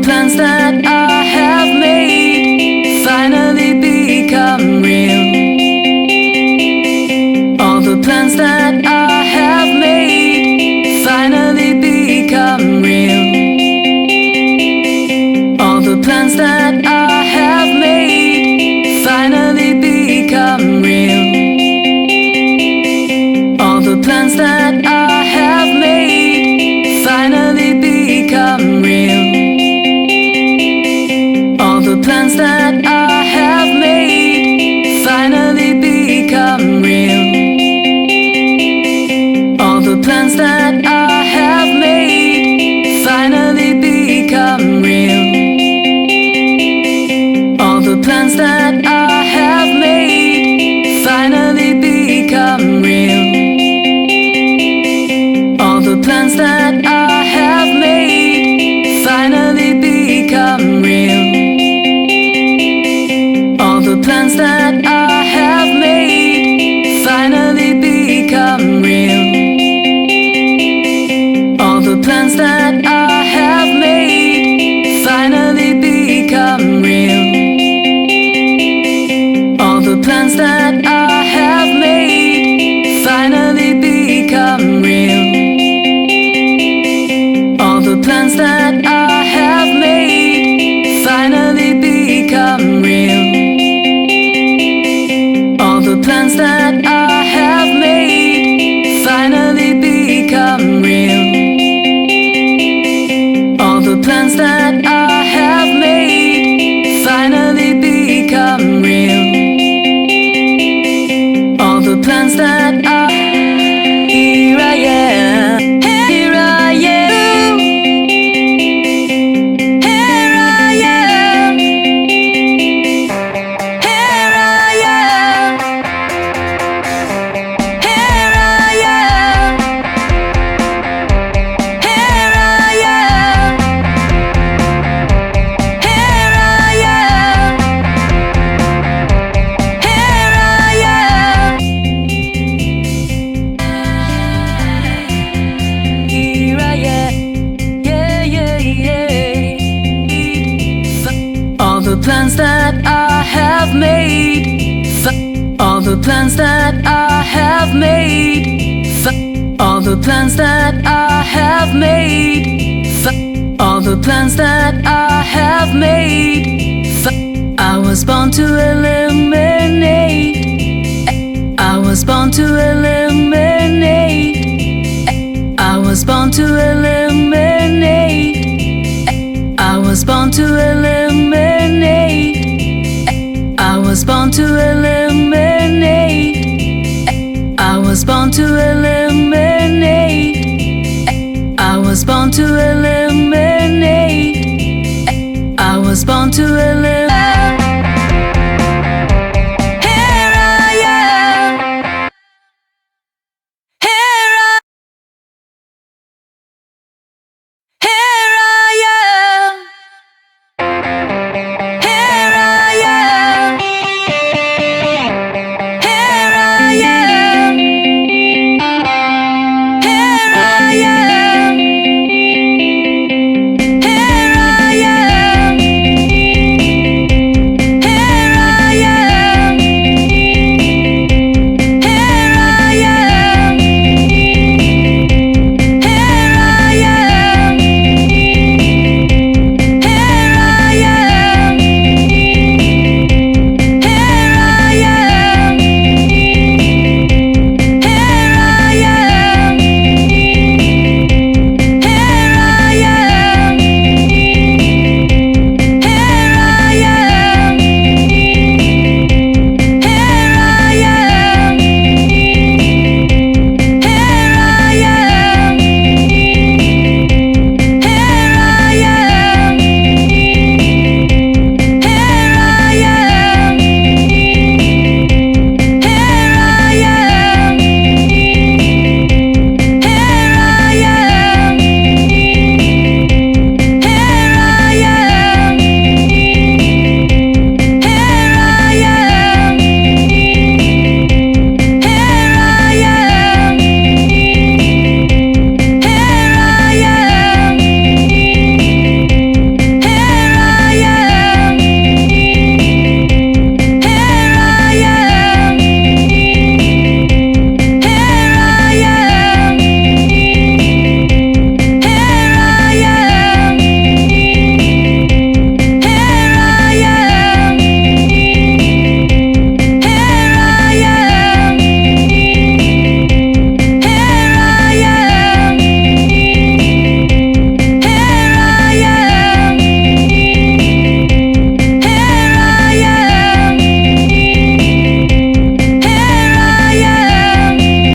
plans that I have made finally become real. All the plans that I have made finally become real. All the plans that I have made finally become real. All the plans that I have made finally become real. All the plans that I have made finally become real. All the plans that I have made finally become real. All the plans that I have made finally become real. All the plans that I have made finally become real. All the plans that I have made finally become real. All the plans that I have made finally become real. All the plans that I have made finally become real. All the plans that I have made finally become real. All the plans that I have made finally become real. All the plans that I have made finally become real. All the plans that I here I am, here I am, here I am, here I am, here I am, here I am, here I am, here I am. Here I am, yeah, yeah, yeah. All the plans that I have made, all the plans that I have made, all the plans that I have made, all the plans that I have made. I was born to illuminate. I was born to illuminate. I was born to illuminate. I was born to illuminate. I was born to illuminate. I was born to illuminate. I was born to illuminate. I was born to illuminate.